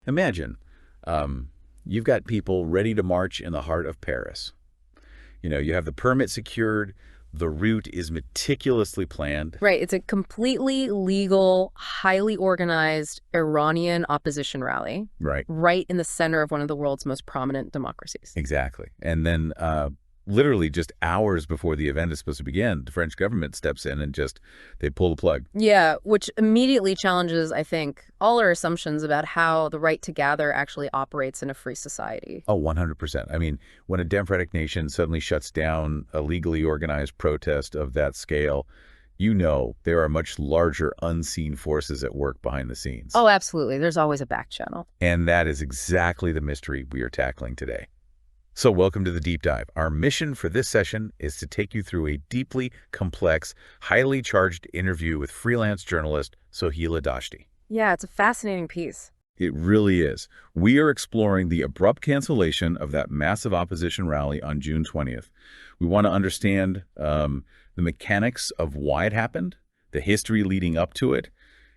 Imagine, you've got people ready to march in the heart of Paris. You have the permit secured, the route is meticulously planned. Right. It's a completely legal, highly organized Iranian opposition rally Right. right in the center of one of the world's most prominent democracies. Exactly. And then literally just hours before the event is supposed to begin, the French government steps in and they pull the plug. Yeah, which immediately challenges, I think, all our assumptions about how the right to gather actually operates in a free society. Oh, 100%. I mean, when a democratic nation suddenly shuts down a legally organized protest of that scale, there are much larger unseen forces at work behind the scenes. Oh, absolutely. There's always a back channel. And that is exactly the mystery we are tackling today. So welcome to the deep dive. Our mission for this session is to take you through a deeply complex, highly charged interview with freelance journalist Soheila Dashti. Yeah, it's a fascinating piece. It really is. We are exploring the abrupt cancellation of that massive opposition rally on June 20th. We want to understand the mechanics of why it happened, the history leading up to it,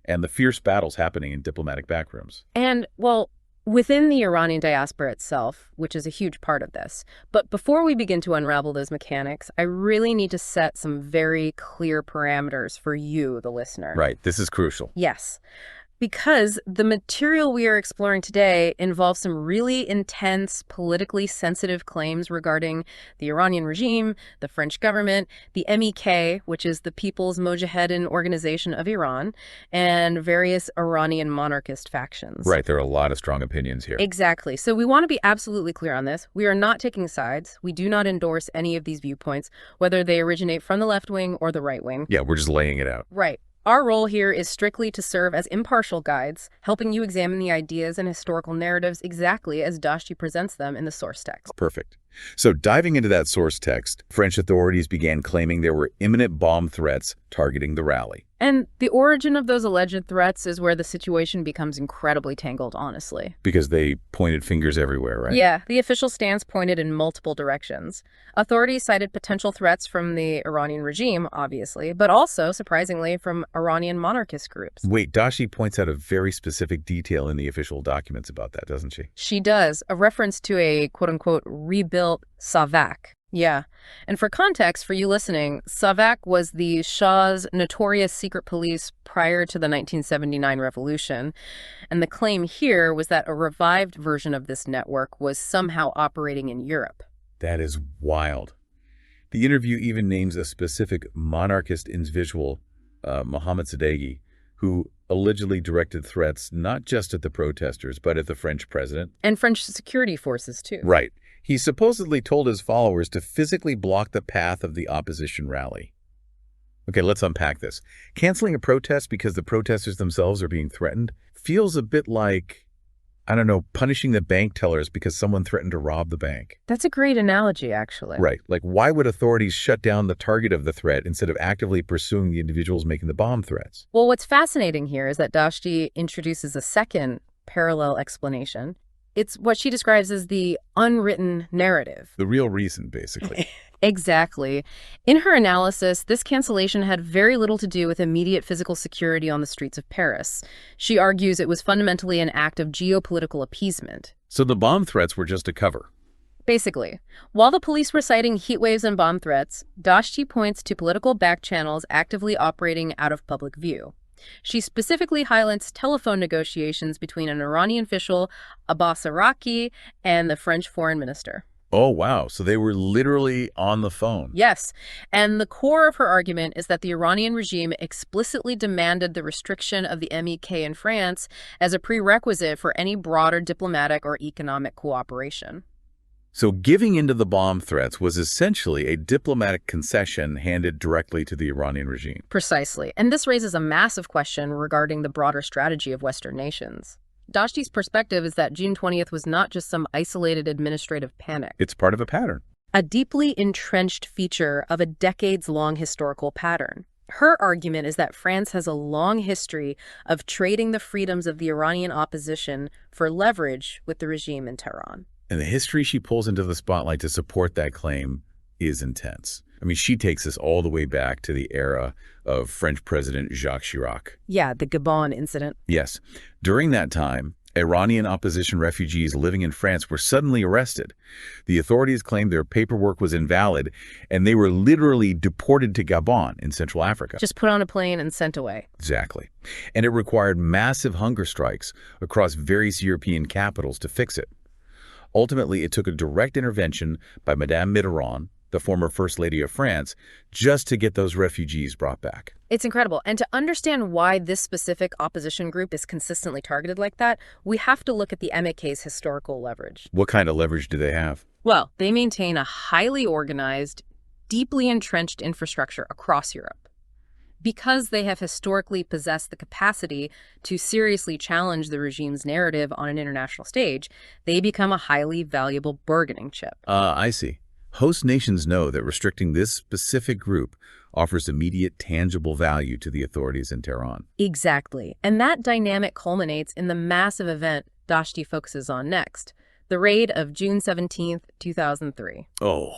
and the fierce battles happening in diplomatic backrooms. And, well, within the Iranian diaspora itself, which is a huge part of this. But before we begin to unravel those mechanics, I really need to set some very clear parameters for you, the listener. Right. This is crucial. Yes. Because the material we are exploring today involves some really intense, politically sensitive claims regarding the Iranian regime, the French government, the MEK, which is the People's Mojahedin Organization of Iran, and various Iranian monarchist factions. Right. There are a lot of strong opinions here. Exactly. So we want to be absolutely clear on this. We are not taking sides. We do not endorse any of these viewpoints, whether they originate from the left wing or the right wing. Yeah, we're just laying it out. Right. Our role here is strictly to serve as impartial guides, helping you examine the ideas and historical narratives exactly as Dashti presents them in the source text. Perfect. So diving into that source text, French authorities began claiming there were imminent bomb threats targeting the rally. And the origin of those alleged threats is where the situation becomes incredibly tangled, honestly. Because they pointed fingers everywhere, right? Yeah, the official stance pointed in multiple directions. Authorities cited potential threats from the Iranian regime, obviously, but also, surprisingly, from Iranian monarchist groups. Wait, Dashti points out a very specific detail in the official documents about that, doesn't she? She does, a reference to a quote-unquote rebuilt Savak. Yeah. And for context, for you listening, Savak was the Shah's notorious secret police prior to the 1979 revolution. And the claim here was that a revived version of this network was somehow operating in Europe. That is wild. The interview even names a specific monarchist individual, Mohammad Sadeghi, who allegedly directed threats not just at the protesters, but at the French president. And French security forces, too. Right. He supposedly told his followers to physically block the path of the opposition rally. Okay, let's unpack this. Canceling a protest because the protesters themselves are being threatened feels a bit like, I don't know, punishing the bank tellers because someone threatened to rob the bank. That's a great analogy, actually. Right. Like, why would authorities shut down the target of the threat instead of actively pursuing the individuals making the bomb threats? Well, what's fascinating here is that Dashti introduces a second parallel explanation. It's what she describes as the unwritten narrative. The real reason, basically. Exactly. In her analysis, this cancellation had very little to do with immediate physical security on the streets of Paris. She argues it was fundamentally an act of geopolitical appeasement. So the bomb threats were just a cover. Basically, while the police were citing heat waves and bomb threats, Dashti points to political back channels actively operating out of public view. She specifically highlights telephone negotiations between an Iranian official, Abbas Araki, and the French foreign minister. Oh, wow. So they were literally on the phone. Yes. And the core of her argument is that the Iranian regime explicitly demanded the restriction of the MEK in France as a prerequisite for any broader diplomatic or economic cooperation. So giving into the bomb threats was essentially a diplomatic concession handed directly to the Iranian regime. Precisely. And this raises a massive question regarding the broader strategy of Western nations. Dashti's perspective is that June 20th was not just some isolated administrative panic. It's part of a pattern. A deeply entrenched feature of a decades-long historical pattern. Her argument is that France has a long history of trading the freedoms of the Iranian opposition for leverage with the regime in Tehran. And the history she pulls into the spotlight to support that claim is intense. I mean, she takes us all the way back to the era of French President Jacques Chirac. Yeah, the Gabon incident. Yes. During that time, Iranian opposition refugees living in France were suddenly arrested. The authorities claimed their paperwork was invalid, and they were literally deported to Gabon in Central Africa. Just put on a plane and sent away. Exactly. And it required massive hunger strikes across various European capitals to fix it. Ultimately, it took a direct intervention by Madame Mitterrand, the former First Lady of France, just to get those refugees brought back. It's incredible. And to understand why this specific opposition group is consistently targeted like that, we have to look at the MK's historical leverage. What kind of leverage do they have? Well, they maintain a highly organized, deeply entrenched infrastructure across Europe. Because they have historically possessed the capacity to seriously challenge the regime's narrative on an international stage, they become a highly valuable bargaining chip. I see. Host nations know that restricting this specific group offers immediate, tangible value to the authorities in Tehran. Exactly. And that dynamic culminates in the massive event Dashti focuses on next, the raid of June 17th, 2003. Oh,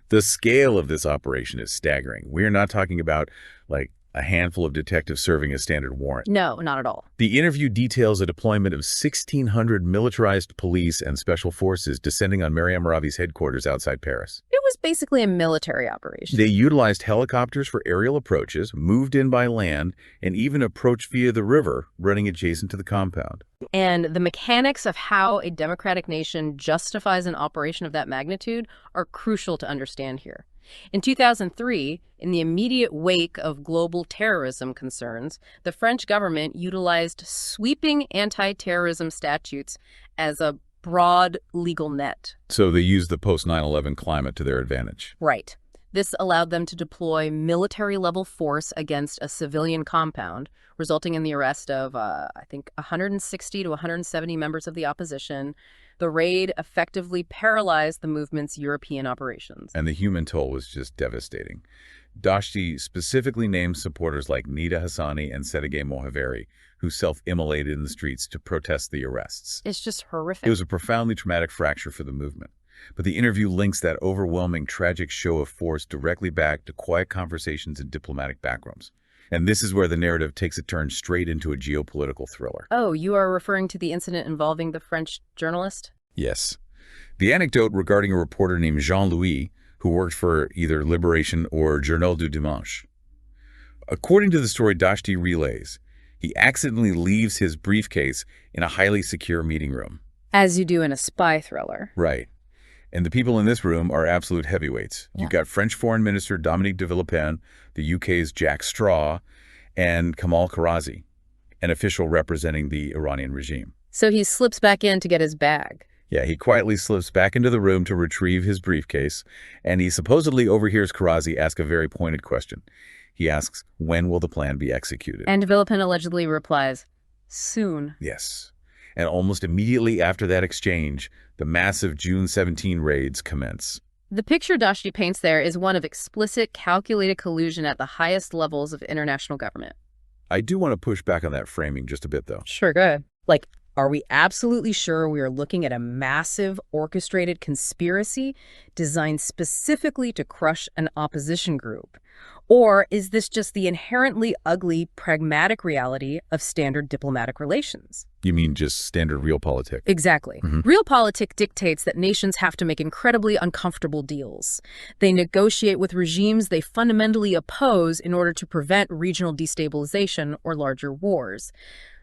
the scale of this operation is staggering. We're not talking about, like, a handful of detectives serving a standard warrant. No, not at all. The interview details a deployment of 1,600 militarized police and special forces descending on Maryam Ravi's headquarters outside Paris. It was basically a military operation. They utilized helicopters for aerial approaches, moved in by land, and even approached via the river running adjacent to the compound. And the mechanics of how a democratic nation justifies an operation of that magnitude are crucial to understand here. In 2003, in the immediate wake of global terrorism concerns, the French government utilized sweeping anti-terrorism statutes as a broad legal net. So they used the post-9/11 climate to their advantage. Right. This allowed them to deploy military-level force against a civilian compound, resulting in the arrest of, 160 to 170 members of the opposition. The raid effectively paralyzed the movement's European operations. And the human toll was just devastating. Dashti specifically named supporters like Nida Hassani and Sedegh Mohaveri, who self-immolated in the streets to protest the arrests. It's just horrific. It was a profoundly traumatic fracture for the movement. But the interview links that overwhelming, tragic show of force directly back to quiet conversations in diplomatic backrooms. And this is where the narrative takes a turn straight into a geopolitical thriller. Oh, you are referring to the incident involving the French journalist? Yes. The anecdote regarding a reporter named Jean-Louis, who worked for either Liberation or Journal du Dimanche. According to the story Dashti relays, he accidentally leaves his briefcase in a highly secure meeting room. As you do in a spy thriller. Right. And the people in this room are absolute heavyweights. Yeah. You've got French Foreign Minister Dominique de Villepin, the UK's Jack Straw, and Kamal Karazi, an official representing the Iranian regime. So he slips back in to get his bag. Yeah, he quietly slips back into the room to retrieve his briefcase, and he supposedly overhears Karazi ask a very pointed question. He asks, when will the plan be executed? And Villepin allegedly replies, soon. Yes. And almost immediately after that exchange, the massive June 17 raids commence. The picture Dashti paints there is one of explicit, calculated collusion at the highest levels of international government. I do want to push back on that framing just a bit, though. Sure, good. Like, are we absolutely sure we are looking at a massive, orchestrated conspiracy designed specifically to crush an opposition group? Or is this just the inherently ugly, pragmatic reality of standard diplomatic relations? You mean just standard realpolitik? Exactly. Realpolitik dictates that nations have to make incredibly uncomfortable deals. They negotiate with regimes they fundamentally oppose in order to prevent regional destabilization or larger wars.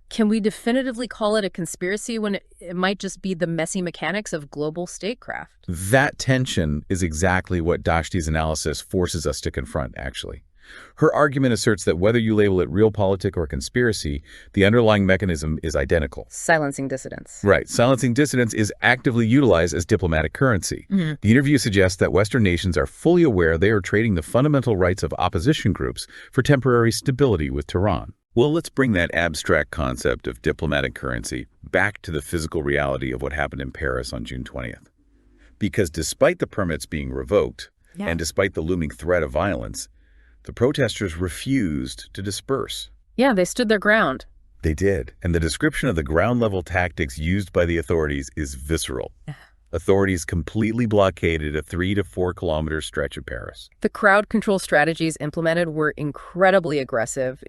Can we definitively call it a conspiracy when it might just be the messy mechanics of global statecraft? That tension is exactly what Dashti's analysis forces us to confront, actually. Her argument asserts that whether you label it realpolitik or conspiracy, the underlying mechanism is identical. Silencing dissidents. Right. Silencing dissidents is actively utilized as diplomatic currency. The interview suggests that Western nations are fully aware they are trading the fundamental rights of opposition groups for temporary stability with Tehran. Well, let's bring that abstract concept of diplomatic currency back to the physical reality of what happened in Paris on June 20th. Because despite the permits being revoked, and despite the looming threat of violence, the protesters refused to disperse. Yeah, they stood their ground. They did, and the description of the ground-level tactics used by the authorities is visceral. Authorities completely blockaded a 3 to 4 kilometer stretch of Paris. The crowd control strategies implemented were incredibly aggressive,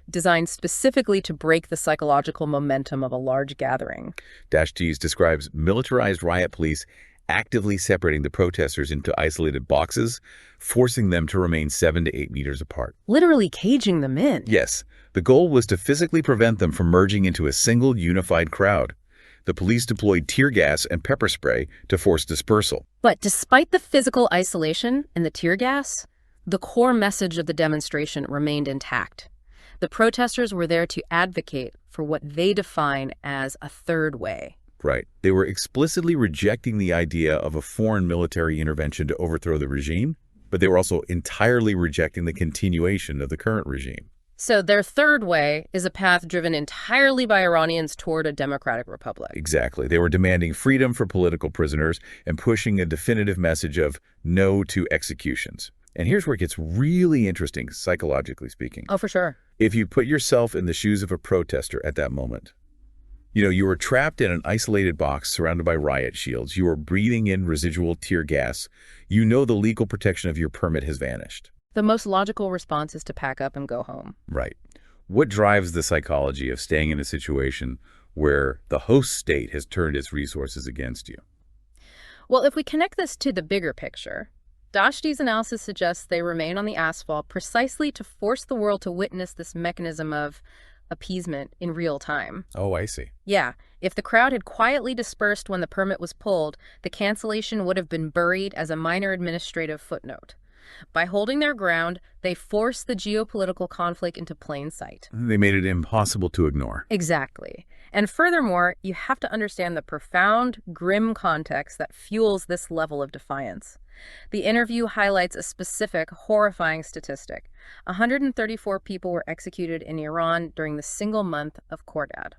designed specifically to break the psychological momentum of a large gathering. Dashti describes militarized riot police actively separating the protesters into isolated boxes, forcing them to remain 7 to 8 meters apart. Literally caging them in. Yes, the goal was to physically prevent them from merging into a single unified crowd. The police deployed tear gas and pepper spray to force dispersal. But despite the physical isolation and the tear gas, the core message of the demonstration remained intact. The protesters were there to advocate for what they define as a third way. Right. They were explicitly rejecting the idea of a foreign military intervention to overthrow the regime, but they were also entirely rejecting the continuation of the current regime. So their third way is a path driven entirely by Iranians toward a democratic republic. Exactly. They were demanding freedom for political prisoners and pushing a definitive message of no to executions. And here's where it gets really interesting, psychologically speaking. Oh, for sure. If you put yourself in the shoes of a protester at that moment, you were trapped in an isolated box surrounded by riot shields. You were breathing in residual tear gas. The legal protection of your permit has vanished. The most logical response is to pack up and go home. Right. What drives the psychology of staying in a situation where the host state has turned its resources against you? Well, if we connect this to the bigger picture, Dashti's analysis suggests they remain on the asphalt precisely to force the world to witness this mechanism of appeasement in real time. Oh, I see. Yeah, if the crowd had quietly dispersed when the permit was pulled, the cancellation would have been buried as a minor administrative footnote. By holding their ground, they forced the geopolitical conflict into plain sight. They made it impossible to ignore. Exactly. And furthermore, you have to understand the profound, grim context that fuels this level of defiance. The interview highlights a specific, horrifying statistic. 134 people were executed in Iran during the single month of Khordad.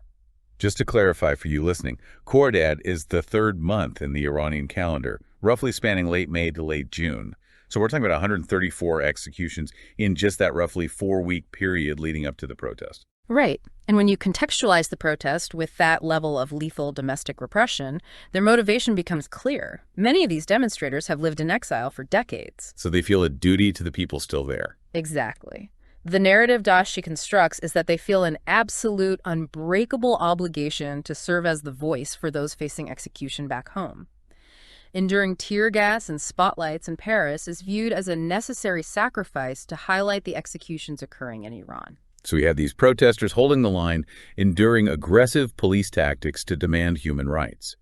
Just to clarify for you listening, Khordad is the third month in the Iranian calendar, roughly spanning late May to late June. So we're talking about 134 executions in just that roughly 4-week period leading up to the protest. Right. And when you contextualize the protest with that level of lethal domestic repression, their motivation becomes clear. Many of these demonstrators have lived in exile for decades. So they feel a duty to the people still there. Exactly. The narrative Dashti constructs is that they feel an absolute, unbreakable obligation to serve as the voice for those facing execution back home. Enduring tear gas and spotlights in Paris is viewed as a necessary sacrifice to highlight the executions occurring in Iran. So we had these protesters holding the line, enduring aggressive police tactics to demand human rights.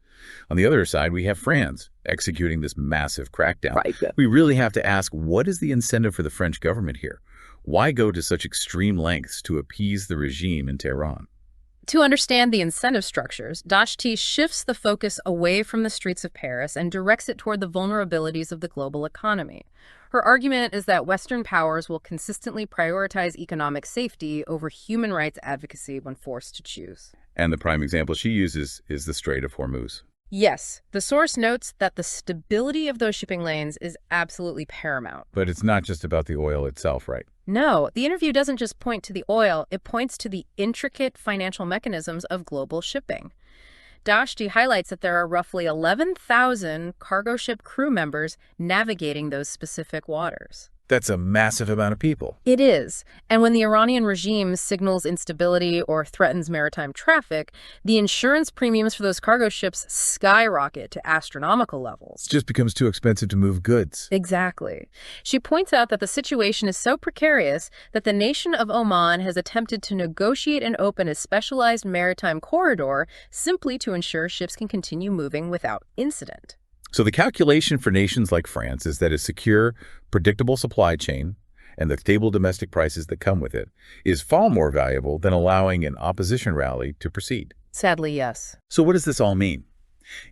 On the other side, we have France executing this massive crackdown. Right. We really have to ask, what is the incentive for the French government here? Why go to such extreme lengths to appease the regime in Tehran? To understand the incentive structures, Dashti shifts the focus away from the streets of Paris and directs it toward the vulnerabilities of the global economy. Her argument is that Western powers will consistently prioritize economic safety over human rights advocacy when forced to choose. And the prime example she uses is the Strait of Hormuz. Yes, the source notes that the stability of those shipping lanes is absolutely paramount. But it's not just about the oil itself, right? No, the interview doesn't just point to the oil, it points to the intricate financial mechanisms of global shipping. Dashti highlights that there are roughly 11,000 cargo ship crew members navigating those specific waters. That's a massive amount of people. It is. And when the Iranian regime signals instability or threatens maritime traffic, the insurance premiums for those cargo ships skyrocket to astronomical levels. It just becomes too expensive to move goods. Exactly. She points out that the situation is so precarious that the nation of Oman has attempted to negotiate and open a specialized maritime corridor simply to ensure ships can continue moving without incident. So the calculation for nations like France is that a secure, predictable supply chain and the stable domestic prices that come with it is far more valuable than allowing an opposition rally to proceed. Sadly, yes. So what does this all mean?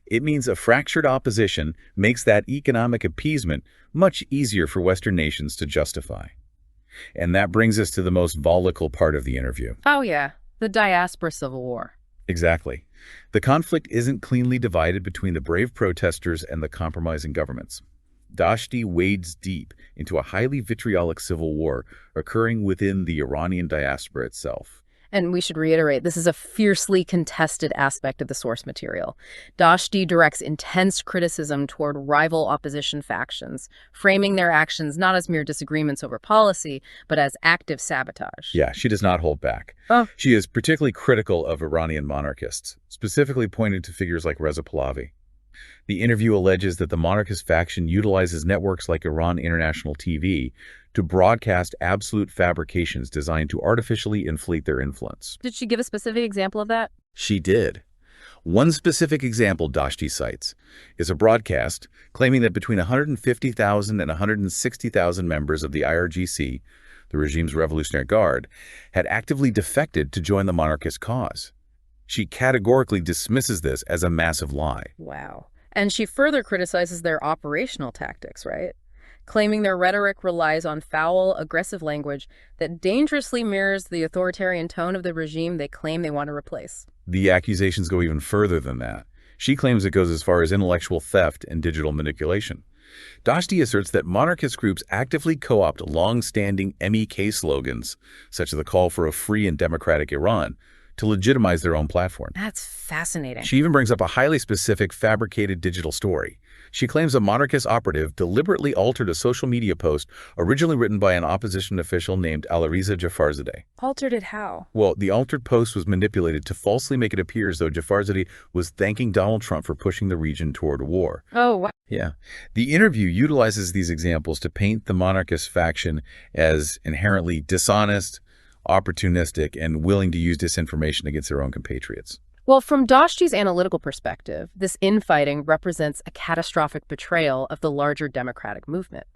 It means a fractured opposition makes that economic appeasement much easier for Western nations to justify. And that brings us to the most volatile part of the interview. Oh, yeah. The diaspora civil war. Exactly. The conflict isn't cleanly divided between the brave protesters and the compromising governments. Dashti wades deep into a highly vitriolic civil war occurring within the Iranian diaspora itself. And we should reiterate, this is a fiercely contested aspect of the source material. Dashti directs intense criticism toward rival opposition factions, framing their actions not as mere disagreements over policy, but as active sabotage. Yeah, she does not hold back. Oh. She is particularly critical of Iranian monarchists, specifically pointing to figures like Reza Pahlavi. The interview alleges that the monarchist faction utilizes networks like Iran International TV to broadcast absolute fabrications designed to artificially inflate their influence. Did she give a specific example of that? She did. One specific example Dashti cites is a broadcast claiming that between 150,000 and 160,000 members of the IRGC, the regime's Revolutionary Guard, had actively defected to join the monarchist cause. She categorically dismisses this as a massive lie. Wow. And she further criticizes their operational tactics, right? Claiming their rhetoric relies on foul, aggressive language that dangerously mirrors the authoritarian tone of the regime they claim they want to replace. The accusations go even further than that. She claims it goes as far as intellectual theft and digital manipulation. Dashti asserts that monarchist groups actively co-opt long-standing MEK slogans, such as the call for a free and democratic Iran, to legitimize their own platform. That's fascinating. She even brings up a highly specific fabricated digital story. She claims a monarchist operative deliberately altered a social media post originally written by an opposition official named Alireza Jafarzadeh. Altered it how? Well, the altered post was manipulated to falsely make it appear as though Jafarzadeh was thanking Donald Trump for pushing the region toward war. Oh, wow. Yeah. The interview utilizes these examples to paint the monarchist faction as inherently dishonest, opportunistic, and willing to use disinformation against their own compatriots. Well, from Dashti's analytical perspective, this infighting represents a catastrophic betrayal of the larger democratic movement.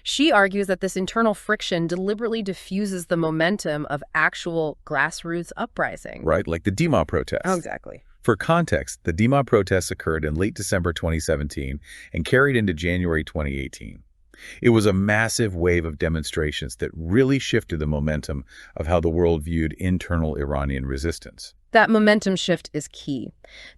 She argues that this internal friction deliberately diffuses the momentum of actual grassroots uprising. Right, like the Dima protests. Oh, exactly. For context, the Dima protests occurred in late December 2017 and carried into January 2018. It was a massive wave of demonstrations that really shifted the momentum of how the world viewed internal Iranian resistance. That momentum shift is key.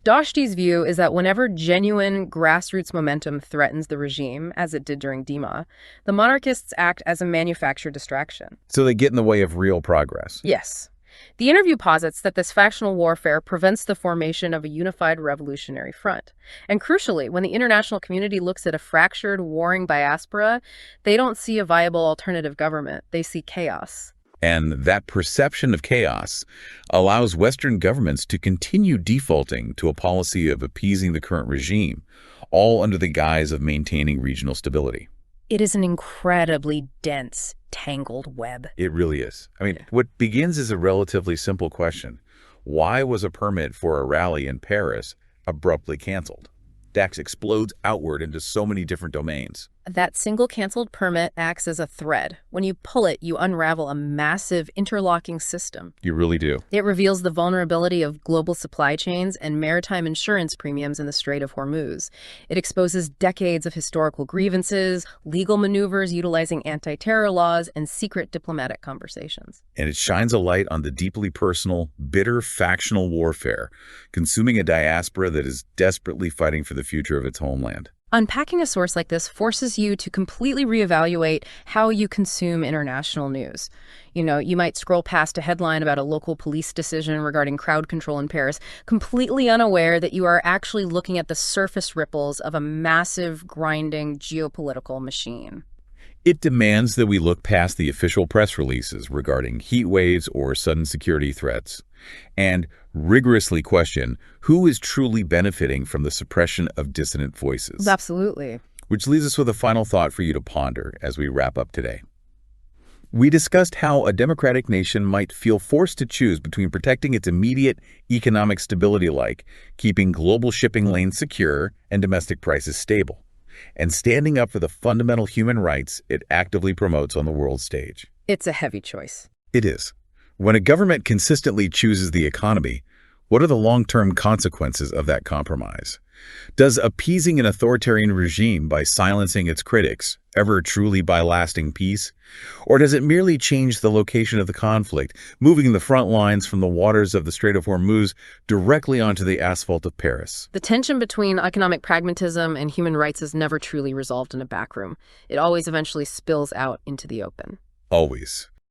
Dashti's view is that whenever genuine grassroots momentum threatens the regime, as it did during Dima, the monarchists act as a manufactured distraction. So they get in the way of real progress. Yes. The interview posits that this factional warfare prevents the formation of a unified revolutionary front. And crucially, when the international community looks at a fractured, warring diaspora, they don't see a viable alternative government. They see chaos. And that perception of chaos allows Western governments to continue defaulting to a policy of appeasing the current regime, all under the guise of maintaining regional stability. It is an incredibly dense, tangled web. It really is. I mean, what begins as a relatively simple question, why was a permit for a rally in Paris abruptly canceled? Dax explodes outward into so many different domains. That single canceled permit acts as a thread. When you pull it, you unravel a massive interlocking system. You really do. It reveals the vulnerability of global supply chains and maritime insurance premiums in the Strait of Hormuz. It exposes decades of historical grievances, legal maneuvers utilizing anti-terror laws, and secret diplomatic conversations. And it shines a light on the deeply personal, bitter factional warfare, consuming a diaspora that is desperately fighting for the future of its homeland. Unpacking a source like this forces you to completely reevaluate how you consume international news. You know, you might scroll past a headline about a local police decision regarding crowd control in Paris, completely unaware that you are actually looking at the surface ripples of a massive, grinding geopolitical machine. It demands that we look past the official press releases regarding heat waves or sudden security threats and rigorously question who is truly benefiting from the suppression of dissident voices. Absolutely. Which leaves us with a final thought for you to ponder as we wrap up today. We discussed how a democratic nation might feel forced to choose between protecting its immediate economic stability, like keeping global shipping lanes secure and domestic prices stable, and standing up for the fundamental human rights it actively promotes on the world stage. It's a heavy choice. It is. When a government consistently chooses the economy, what are the long-term consequences of that compromise? Does appeasing an authoritarian regime by silencing its critics ever truly buy lasting peace? Or does it merely change the location of the conflict, moving the front lines from the waters of the Strait of Hormuz directly onto the asphalt of Paris? The tension between economic pragmatism and human rights is never truly resolved in a backroom. It always eventually spills out into the open. Always.